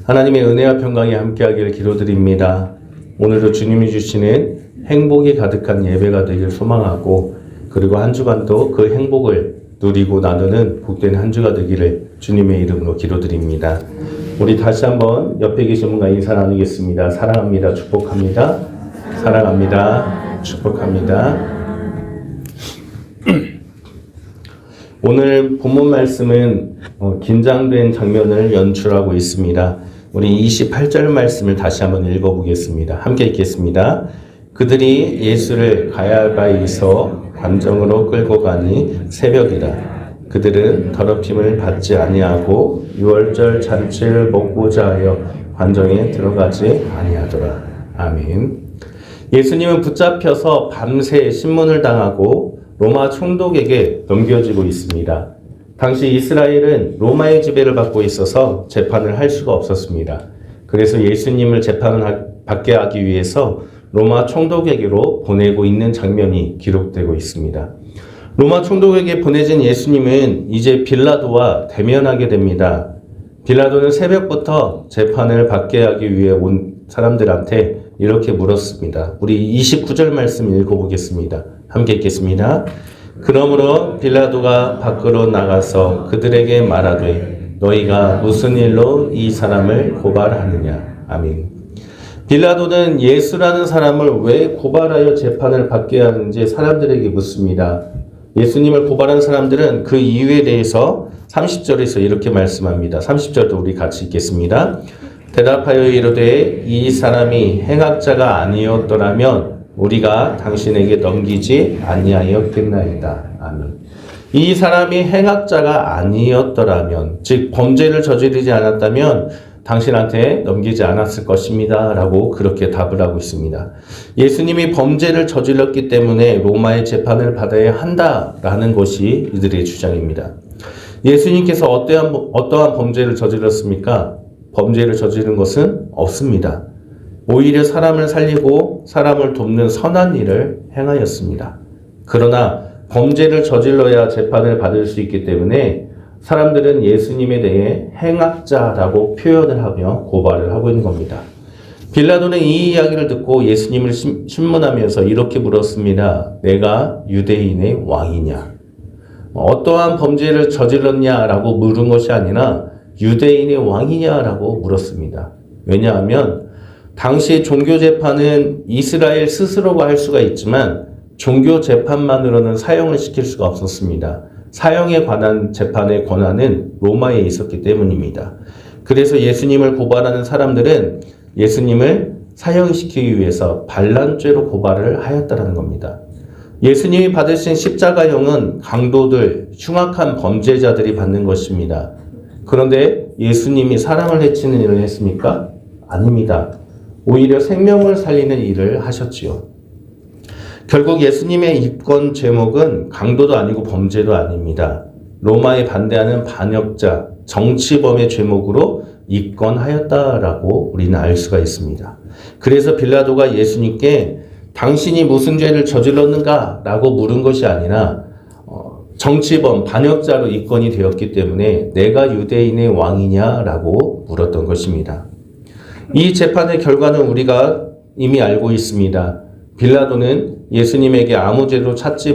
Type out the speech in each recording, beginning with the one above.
하나님의 은혜와 평강이 함께하기를 기도드립니다. 오늘도 주님이 주시는 행복이 가득한 예배가 되길 소망하고, 그리고 한 주간도 그 행복을 누리고 나누는 복된 한 주가 되기를 주님의 이름으로 기도드립니다. 우리 다시 한번 옆에 계신 분과 인사 나누겠습니다. 사랑합니다. 축복합니다. 사랑합니다. 축복합니다. 오늘 본문 말씀은 긴장된 장면을 연출하고 있습니다. 우리 28절 말씀을 다시 한번 읽어보겠습니다. 함께 읽겠습니다. 그들이 예수를 가야바에서 관정으로 끌고 가니 새벽이라. 그들은 더럽힘을 받지 아니하고 유월절 잔치를 먹고자 하여 관정에 들어가지 아니하더라. 아멘. 예수님은 붙잡혀서 밤새 신문을 당하고 로마 총독에게 넘겨지고 있습니다. 당시 이스라엘은 로마의 지배를 받고 있어서 재판을 할 수가 없었습니다. 그래서 예수님을 재판을 받게 하기 위해서 로마 총독에게로 보내고 있는 장면이 기록되고 있습니다. 로마 총독에게 보내진 예수님은 이제 빌라도와 대면하게 됩니다. 빌라도는 새벽부터 재판을 받게 하기 위해 온 사람들한테 이렇게 물었습니다. 우리 29절 말씀 읽어보겠습니다. 함께 읽겠습니다. 그러므로 빌라도가 밖으로 나가서 그들에게 말하되 너희가 무슨 일로 이 사람을 고발하느냐. 아멘. 빌라도는 예수라는 사람을 왜 고발하여 재판을 받게 하는지 사람들에게 묻습니다. 예수님을 고발한 사람들은 그 이유에 대해서 30절에서 이렇게 말씀합니다. 30절도 우리 같이 읽겠습니다. 대답하여 이르되 이 사람이 행악자가 아니었더라면 우리가 당신에게 넘기지 아니하였겠나이다. 아멘. 이 사람이 행악자가 아니었더라면, 즉 범죄를 저지르지 않았다면 당신한테 넘기지 않았을 것입니다. 라고 그렇게 답을 하고 있습니다. 예수님이 범죄를 저질렀기 때문에 로마의 재판을 받아야 한다라는 것이 이들의 주장입니다. 예수님께서 어떠한 범죄를 저질렀습니까? 범죄를 저지른 것은 없습니다. 오히려 사람을 살리고 사람을 돕는 선한 일을 행하였습니다. 그러나 범죄를 저질러야 재판을 받을 수 있기 때문에 사람들은 예수님에 대해 행악자라고 표현을 하며 고발을 하고 있는 겁니다. 빌라도는 이 이야기를 듣고 예수님을 신문하면서 이렇게 물었습니다. 내가 유대인의 왕이냐? 어떠한 범죄를 저질렀냐라고 물은 것이 아니라 유대인의 왕이냐라고 물었습니다. 왜냐하면 당시 종교재판은 이스라엘 스스로가 할 수가 있지만 종교재판만으로는 사형을 시킬 수가 없었습니다. 사형에 관한 재판의 권한은 로마에 있었기 때문입니다. 그래서 예수님을 고발하는 사람들은 예수님을 사형시키기 위해서 반란죄로 고발을 하였다는 겁니다. 예수님이 받으신 십자가형은 강도들, 흉악한 범죄자들이 받는 것입니다. 그런데 예수님이 사람을 해치는 일을 했습니까? 아닙니다. 오히려 생명을 살리는 일을 하셨지요. 결국 예수님의 입건 제목은 강도도 아니고 범죄도 아닙니다. 로마에 반대하는 반역자, 정치범의 제목으로 입건하였다라고 우리는 알 수가 있습니다. 그래서 빌라도가 예수님께 당신이 무슨 죄를 저질렀는가? 라고 물은 것이 아니라 정치범, 반역자로 입건이 되었기 때문에 내가 유대인의 왕이냐라고 물었던 것입니다. 이 재판의 결과는 우리가 이미 알고 있습니다. 빌라도는 예수님에게 아무 죄도 찾지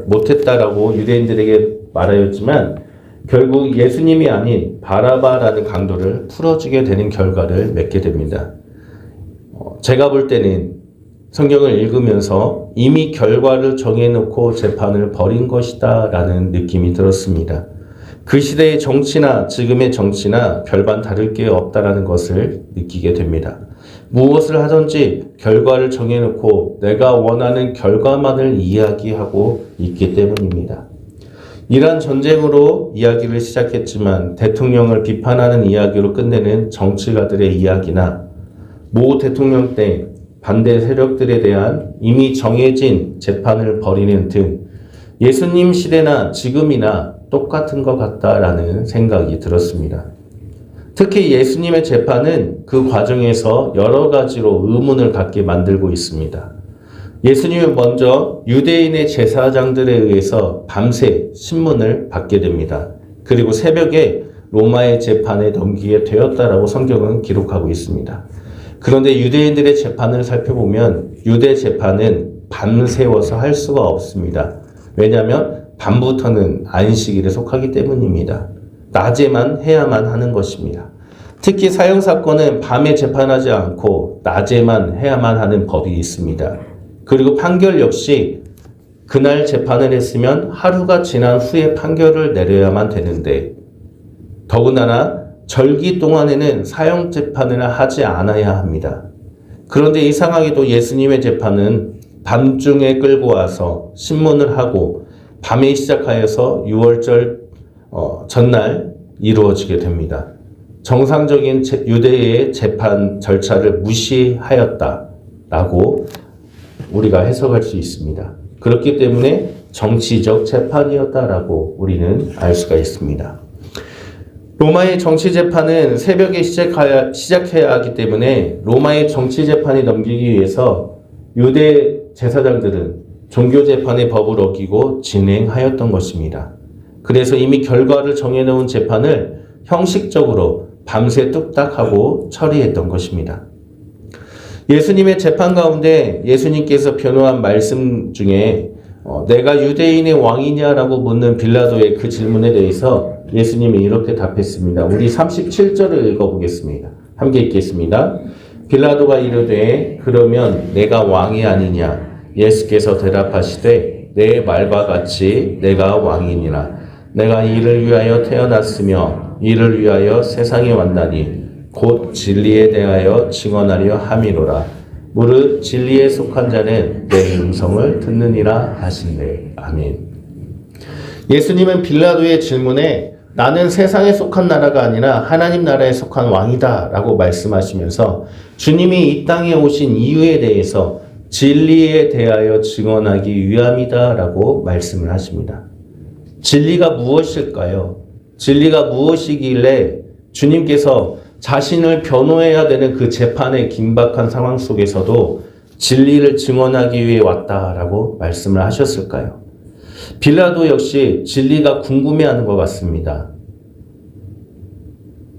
못했다라고 유대인들에게 말하였지만 결국 예수님이 아닌 바라바라는 강도를 풀어주게 되는 결과를 맺게 됩니다. 제가 볼 때는 성경을 읽으면서 이미 결과를 정해놓고 재판을 벌인 것이다 라는 느낌이 들었습니다. 그 시대의 정치나 지금의 정치나 별반 다를 게 없다라는 것을 느끼게 됩니다. 무엇을 하든지 결과를 정해놓고 내가 원하는 결과만을 이야기하고 있기 때문입니다. 이란 전쟁으로 이야기를 시작했지만 대통령을 비판하는 이야기로 끝내는 정치가들의 이야기나 모 대통령 때 반대 세력들에 대한 이미 정해진 재판을 벌이는 등 예수님 시대나 지금이나 똑같은 것 같다라는 생각이 들었습니다. 특히 예수님의 재판은 그 과정에서 여러 가지로 의문을 갖게 만들고 있습니다. 예수님은 먼저 유대인의 제사장들에 의해서 밤새 신문을 받게 됩니다. 그리고 새벽에 로마의 재판에 넘기게 되었다라고 성경은 기록하고 있습니다. 그런데 유대인들의 재판을 살펴보면 유대 재판은 밤새워서 할 수가 없습니다. 왜냐하면 밤부터는 안식일에 속하기 때문입니다. 낮에만 해야만 하는 것입니다. 특히 사형사건은 밤에 재판하지 않고 낮에만 해야만 하는 법이 있습니다. 그리고 판결 역시 그날 재판을 했으면 하루가 지난 후에 판결을 내려야만 되는데 더군다나 절기 동안에는 사형 재판을 하지 않아야 합니다. 그런데 이상하게도 예수님의 재판은 밤중에 끌고 와서 신문을 하고 밤에 시작하여서 유월절 전날 이루어지게 됩니다. 정상적인 유대의 재판 절차를 무시하였다라고 우리가 해석할 수 있습니다. 그렇기 때문에 정치적 재판이었다라고 우리는 알 수가 있습니다. 로마의 정치 재판은 새벽에 시작해야 하기 때문에 로마의 정치 재판이 넘기기 위해서 유대 제사장들은 종교 재판의 법을 어기고 진행하였던 것입니다. 그래서 이미 결과를 정해놓은 재판을 형식적으로 밤새 뚝딱하고 처리했던 것입니다. 예수님의 재판 가운데 예수님께서 변호한 말씀 중에 내가 유대인의 왕이냐라고 묻는 빌라도의 그 질문에 대해서 예수님이 이렇게 답했습니다. 우리 37절을 읽어보겠습니다. 함께 읽겠습니다. 빌라도가 이르되 그러면 내가 왕이 아니냐? 예수께서 대답하시되 내 말과 같이 내가 왕이니라. 내가 이를 위하여 태어났으며 이를 위하여 세상에 왔나니 곧 진리에 대하여 증언하려 함이로라. 무릇 진리에 속한 자는 내 음성을 듣느니라 하시네. 아멘. 예수님은 빌라도의 질문에 나는 세상에 속한 나라가 아니라 하나님 나라에 속한 왕이다 라고 말씀하시면서 주님이 이 땅에 오신 이유에 대해서 진리에 대하여 증언하기 위함이다 라고 말씀을 하십니다. 진리가 무엇일까요? 진리가 무엇이길래 주님께서 자신을 변호해야 되는 그 재판의 긴박한 상황 속에서도 진리를 증언하기 위해 왔다라고 말씀을 하셨을까요? 빌라도 역시 진리가 궁금해하는 것 같습니다.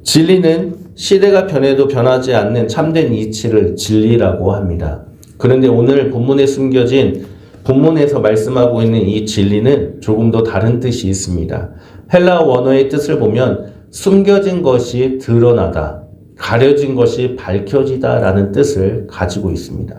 진리는 시대가 변해도 변하지 않는 참된 이치를 진리라고 합니다. 그런데 오늘 본문에 숨겨진 본문에서 말씀하고 있는 이 진리는 조금 더 다른 뜻이 있습니다. 헬라 원어의 뜻을 보면 숨겨진 것이 드러나다, 가려진 것이 밝혀지다 라는 뜻을 가지고 있습니다.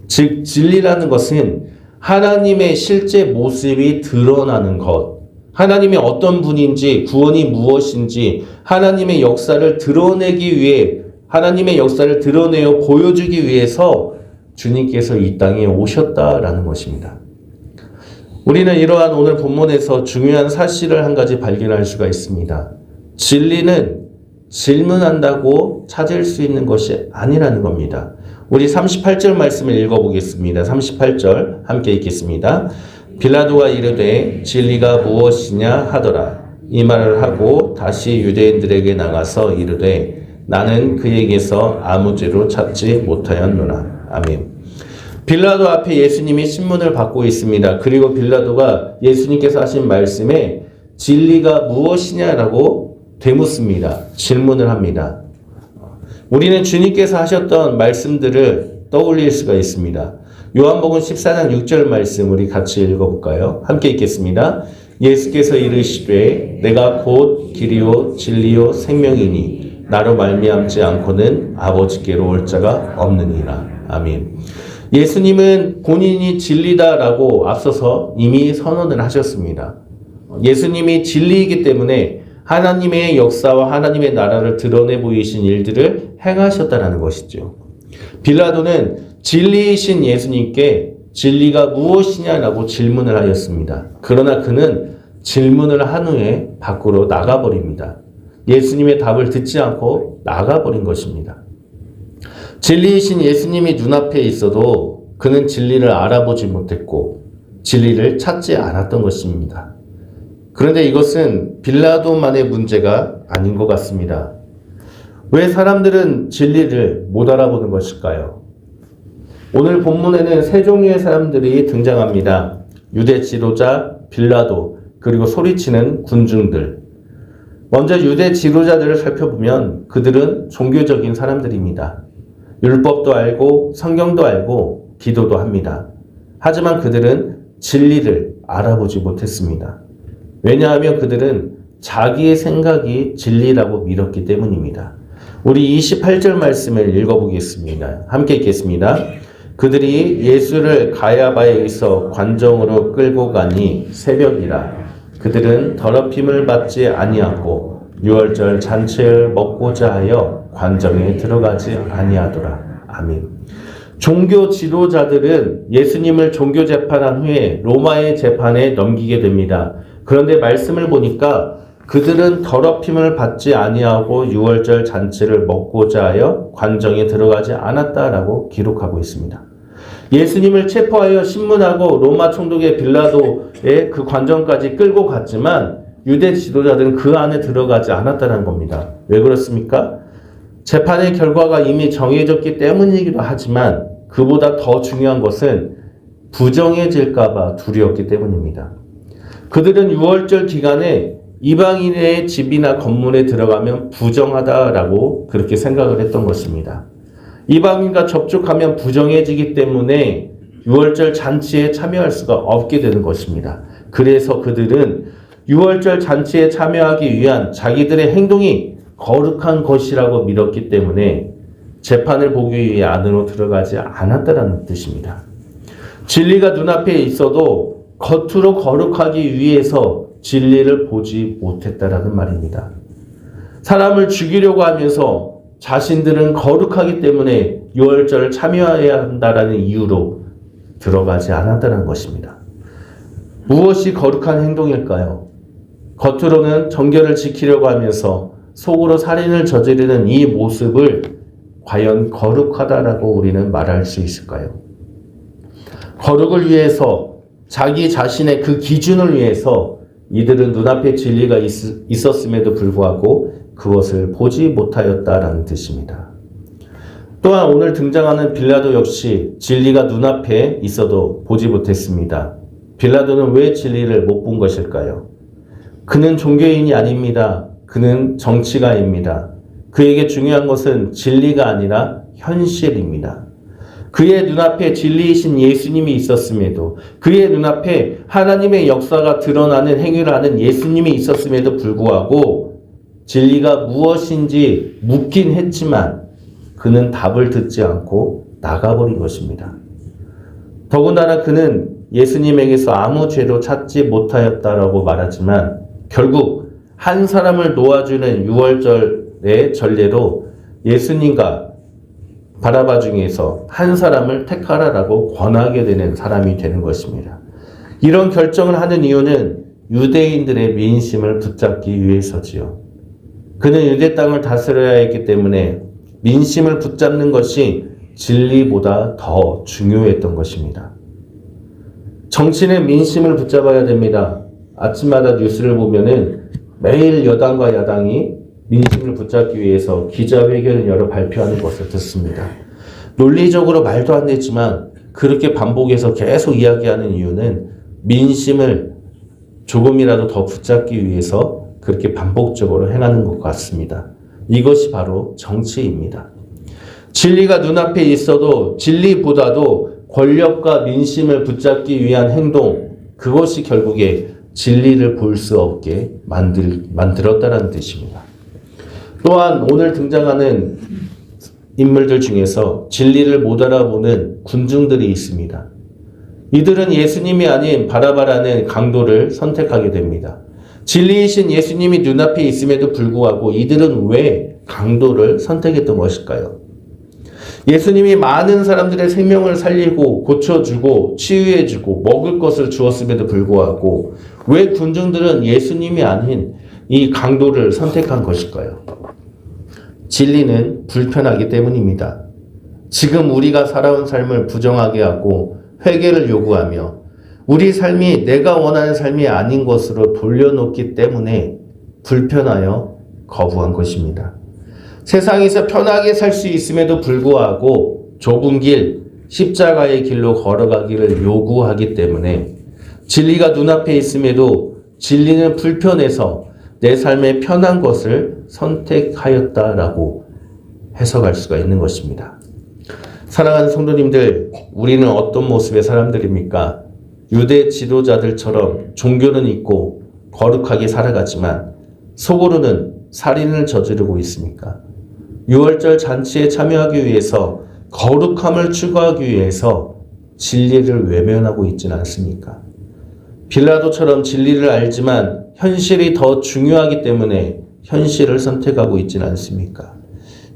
즉 진리라는 것은 하나님의 실제 모습이 드러나는 것, 하나님이 어떤 분인지, 구원이 무엇인지, 하나님의 역사를 드러내기 위해, 하나님의 역사를 드러내어 보여주기 위해서 주님께서 이 땅에 오셨다라는 것입니다. 우리는 이러한 오늘 본문에서 중요한 사실을 한 가지 발견할 수가 있습니다. 진리는 질문한다고 찾을 수 있는 것이 아니라는 겁니다. 우리 38절 말씀을 읽어보겠습니다. 38절 함께 읽겠습니다. 빌라도가 이르되 진리가 무엇이냐 하더라. 이 말을 하고 다시 유대인들에게 나가서 이르되 나는 그에게서 아무 죄로 찾지 못하였노라. 아멘. 빌라도 앞에 예수님이 신문을 받고 있습니다. 그리고 빌라도가 예수님께서 하신 말씀에 진리가 무엇이냐라고 되묻습니다. 질문을 합니다. 우리는 주님께서 하셨던 말씀들을 떠올릴 수가 있습니다. 요한복음 14장 6절 말씀 우리 같이 읽어볼까요? 함께 읽겠습니다. 예수께서 이르시되 내가 곧 길이요 진리요 생명이니 나로 말미암지 않고는 아버지께로 올 자가 없느니라. 아멘. 예수님은 본인이 진리다라고 앞서서 이미 선언을 하셨습니다. 예수님이 진리이기 때문에 하나님의 역사와 하나님의 나라를 드러내 보이신 일들을 행하셨다라는 것이죠. 빌라도는 진리이신 예수님께 진리가 무엇이냐라고 질문을 하였습니다. 그러나 그는 질문을 한 후에 밖으로 나가버립니다. 예수님의 답을 듣지 않고 나가버린 것입니다. 진리이신 예수님이 눈앞에 있어도 그는 진리를 알아보지 못했고 진리를 찾지 않았던 것입니다. 그런데 이것은 빌라도만의 문제가 아닌 것 같습니다. 왜 사람들은 진리를 못 알아보는 것일까요? 오늘 본문에는 세 종류의 사람들이 등장합니다. 유대 지도자, 빌라도, 그리고 소리치는 군중들. 먼저 유대 지도자들을 살펴보면 그들은 종교적인 사람들입니다. 율법도 알고 성경도 알고 기도도 합니다. 하지만 그들은 진리를 알아보지 못했습니다. 왜냐하면 그들은 자기의 생각이 진리라고 믿었기 때문입니다. 우리 28절 말씀을 읽어보겠습니다. 함께 읽겠습니다. 그들이 예수를 가야바에 있어 관정으로 끌고 가니 새벽이라. 그들은 더럽힘을 받지 아니하고 유월절 잔치를 먹고자 하여 관정에 들어가지 아니하더라. 아멘. 종교 지도자들은 예수님을 종교 재판한 후에 로마의 재판에 넘기게 됩니다. 그런데 말씀을 보니까 그들은 더럽힘을 받지 아니하고 유월절 잔치를 먹고자 하여 관정에 들어가지 않았다라고 기록하고 있습니다. 예수님을 체포하여 신문하고 로마 총독의 빌라도의 그 관정까지 끌고 갔지만 유대 지도자들은 그 안에 들어가지 않았다는 겁니다. 왜 그렇습니까? 재판의 결과가 이미 정해졌기 때문이기도 하지만 그보다 더 중요한 것은 부정해질까 봐 두려웠기 때문입니다. 그들은 유월절 기간에 이방인의 집이나 건물에 들어가면 부정하다라고 그렇게 생각을 했던 것입니다. 이방인과 접촉하면 부정해지기 때문에 유월절 잔치에 참여할 수가 없게 되는 것입니다. 그래서 그들은 유월절 잔치에 참여하기 위한 자기들의 행동이 거룩한 것이라고 믿었기 때문에 재판을 보기 위해 안으로 들어가지 않았다는 뜻입니다. 진리가 눈앞에 있어도 겉으로 거룩하기 위해서 진리를 보지 못했다라는 말입니다. 사람을 죽이려고 하면서 자신들은 거룩하기 때문에 유월절을 참여해야 한다라는 이유로 들어가지 않았다는 것입니다. 무엇이 거룩한 행동일까요? 겉으로는 정결을 지키려고 하면서 속으로 살인을 저지르는 이 모습을 과연 거룩하다라고 우리는 말할 수 있을까요? 거룩을 위해서 자기 자신의 그 기준을 위해서 이들은 눈앞에 진리가 있었음에도 불구하고 그것을 보지 못하였다라는 뜻입니다. 또한 오늘 등장하는 빌라도 역시 진리가 눈앞에 있어도 보지 못했습니다. 빌라도는 왜 진리를 못 본 것일까요? 그는 종교인이 아닙니다. 그는 정치가입니다. 그에게 중요한 것은 진리가 아니라 현실입니다. 그의 눈앞에 진리이신 예수님이 있었음에도, 그의 눈앞에 하나님의 역사가 드러나는 행위를 하는 예수님이 있었음에도 불구하고 진리가 무엇인지 묻긴 했지만 그는 답을 듣지 않고 나가버린 것입니다. 더군다나 그는 예수님에게서 아무 죄도 찾지 못하였다라고 말하지만 결국 한 사람을 놓아주는 유월절의 전례로 예수님과 바라바 중에서 한 사람을 택하라라고 권하게 되는 사람이 되는 것입니다. 이런 결정을 하는 이유는 유대인들의 민심을 붙잡기 위해서지요. 그는 유대 땅을 다스려야 했기 때문에 민심을 붙잡는 것이 진리보다 더 중요했던 것입니다. 정치는 민심을 붙잡아야 됩니다. 아침마다 뉴스를 보면은 매일 여당과 야당이 민심을 붙잡기 위해서 기자회견을 열어 발표하는 것을 듣습니다. 논리적으로 말도 안 되지만 그렇게 반복해서 계속 이야기하는 이유는 민심을 조금이라도 더 붙잡기 위해서 그렇게 반복적으로 행하는 것 같습니다. 이것이 바로 정치입니다. 진리가 눈앞에 있어도 진리보다도 권력과 민심을 붙잡기 위한 행동, 그것이 결국에 진리를 볼 수 없게 만들었다는 뜻입니다. 또한 오늘 등장하는 인물들 중에서 진리를 못 알아보는 군중들이 있습니다. 이들은 예수님이 아닌 바라바라는 강도를 선택하게 됩니다. 진리이신 예수님이 눈앞에 있음에도 불구하고 이들은 왜 강도를 선택했던 것일까요? 예수님이 많은 사람들의 생명을 살리고 고쳐주고 치유해주고 먹을 것을 주었음에도 불구하고 왜 군중들은 예수님이 아닌 이 강도를 선택한 것일까요? 진리는 불편하기 때문입니다. 지금 우리가 살아온 삶을 부정하게 하고 회개를 요구하며 우리 삶이 내가 원하는 삶이 아닌 것으로 돌려놓기 때문에 불편하여 거부한 것입니다. 세상에서 편하게 살 수 있음에도 불구하고 좁은 길, 십자가의 길로 걸어가기를 요구하기 때문에 진리가 눈앞에 있음에도 진리는 불편해서 내 삶에 편한 것을 선택하였다라고 해석할 수가 있는 것입니다. 사랑하는 성도님들, 우리는 어떤 모습의 사람들입니까? 유대 지도자들처럼 종교는 있고 거룩하게 살아가지만 속으로는 살인을 저지르고 있습니까? 유월절 잔치에 참여하기 위해서 거룩함을 추구하기 위해서 진리를 외면하고 있지는 않습니까? 빌라도처럼 진리를 알지만 현실이 더 중요하기 때문에 현실을 선택하고 있지는 않습니까?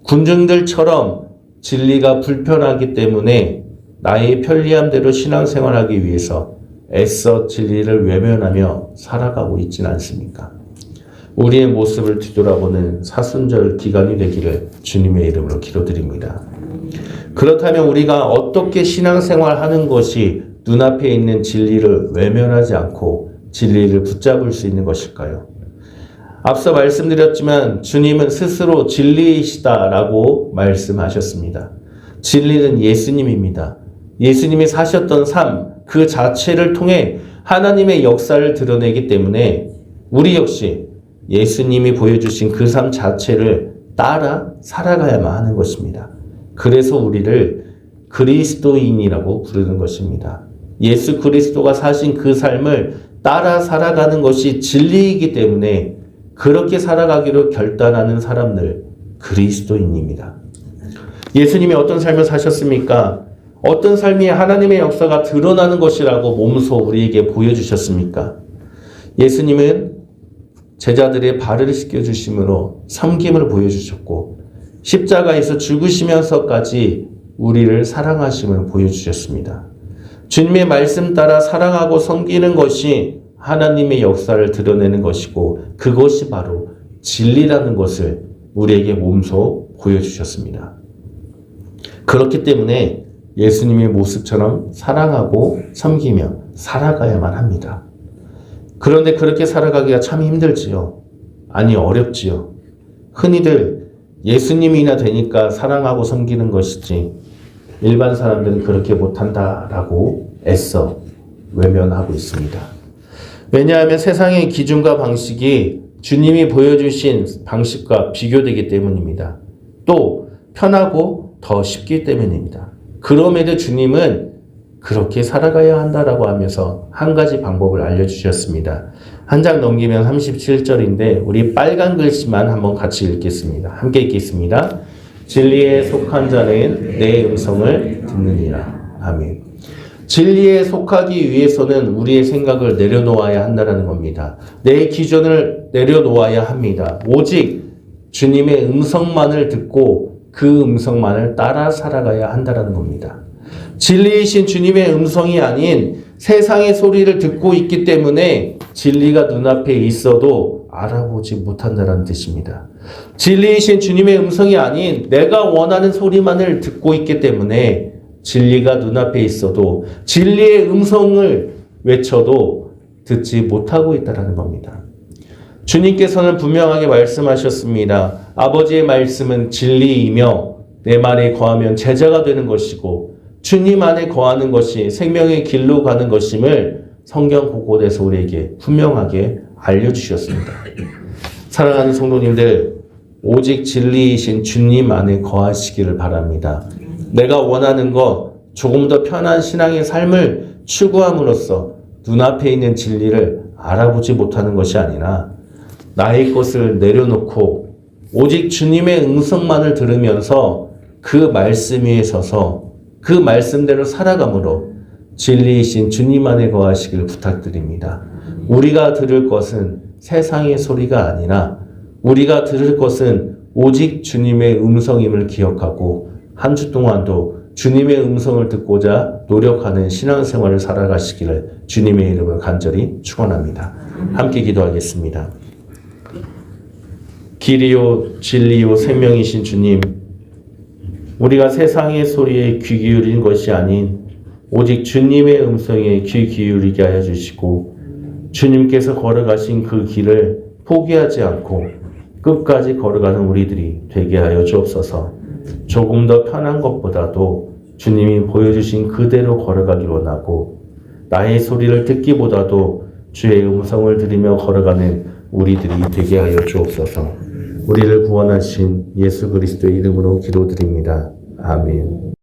군중들처럼 진리가 불편하기 때문에 나의 편리함대로 신앙생활하기 위해서 애써 진리를 외면하며 살아가고 있지는 않습니까? 우리의 모습을 뒤돌아보는 사순절 기간이 되기를 주님의 이름으로 기도드립니다. 그렇다면 우리가 어떻게 신앙생활하는 것이 눈앞에 있는 진리를 외면하지 않고 진리를 붙잡을 수 있는 것일까요? 앞서 말씀드렸지만 주님은 스스로 진리이시다라고 말씀하셨습니다. 진리는 예수님입니다. 예수님이 사셨던 삶 그 자체를 통해 하나님의 역사를 드러내기 때문에 우리 역시 예수님이 보여주신 그 삶 자체를 따라 살아가야만 하는 것입니다. 그래서 우리를 그리스도인이라고 부르는 것입니다. 예수 그리스도가 사신 그 삶을 따라 살아가는 것이 진리이기 때문에 그렇게 살아가기로 결단하는 사람들, 그리스도인입니다. 예수님이 어떤 삶을 사셨습니까? 어떤 삶이 하나님의 역사가 드러나는 것이라고 몸소 우리에게 보여주셨습니까? 예수님은 제자들의 발을 씻겨주심으로 섬김을 보여주셨고 십자가에서 죽으시면서까지 우리를 사랑하심을 보여주셨습니다. 주님의 말씀 따라 사랑하고 섬기는 것이 하나님의 역사를 드러내는 것이고 그것이 바로 진리라는 것을 우리에게 몸소 보여주셨습니다. 그렇기 때문에 예수님의 모습처럼 사랑하고 섬기며 살아가야만 합니다. 그런데 그렇게 살아가기가 참 힘들지요. 아니 어렵지요. 흔히들 예수님이나 되니까 사랑하고 섬기는 것이지 일반 사람들은 그렇게 못한다라고 애써 외면하고 있습니다. 왜냐하면 세상의 기준과 방식이 주님이 보여주신 방식과 비교되기 때문입니다. 또 편하고 더 쉽기 때문입니다. 그럼에도 주님은 그렇게 살아가야 한다라고 하면서 한 가지 방법을 알려주셨습니다. 한 장 넘기면 37절인데 우리 빨간 글씨만 한번 같이 읽겠습니다. 함께 읽겠습니다. 진리에 속한 자는 내 음성을 듣느니라. 아멘. 진리에 속하기 위해서는 우리의 생각을 내려놓아야 한다는 겁니다. 내 기준을 내려놓아야 합니다. 오직 주님의 음성만을 듣고 그 음성만을 따라 살아가야 한다는 겁니다. 진리이신 주님의 음성이 아닌 세상의 소리를 듣고 있기 때문에 진리가 눈앞에 있어도 알아보지 못한다는 뜻입니다. 진리이신 주님의 음성이 아닌 내가 원하는 소리만을 듣고 있기 때문에 진리가 눈앞에 있어도 진리의 음성을 외쳐도 듣지 못하고 있다는 겁니다. 주님께서는 분명하게 말씀하셨습니다. 아버지의 말씀은 진리이며 내 말에 거하면 제자가 되는 것이고 주님 안에 거하는 것이 생명의 길로 가는 것임을 성경 곳곳에서 우리에게 분명하게 알려주셨습니다. 사랑하는 성도님들, 오직 진리이신 주님 안에 거하시기를 바랍니다. 내가 원하는 것, 조금 더 편한 신앙의 삶을 추구함으로써 눈앞에 있는 진리를 알아보지 못하는 것이 아니라 나의 것을 내려놓고 오직 주님의 음성만을 들으면서 그 말씀 위에 서서 그 말씀대로 살아감으로 진리이신 주님 안에 거하시길 부탁드립니다. 우리가 들을 것은 세상의 소리가 아니라 우리가 들을 것은 오직 주님의 음성임을 기억하고 한 주 동안도 주님의 음성을 듣고자 노력하는 신앙생활을 살아가시기를 주님의 이름으로 간절히 축원합니다. 함께 기도하겠습니다. 길이요 진리요 생명이신 주님, 우리가 세상의 소리에 귀 기울인 것이 아닌 오직 주님의 음성에 귀 기울이게 하여 주시고 주님께서 걸어가신 그 길을 포기하지 않고 끝까지 걸어가는 우리들이 되게 하여 주옵소서. 조금 더 편한 것보다도 주님이 보여주신 그대로 걸어가기 원하고 나의 소리를 듣기보다도 주의 음성을 들으며 걸어가는 우리들이 되게 하여 주옵소서. 우리를 구원하신 예수 그리스도의 이름으로 기도드립니다. 아멘.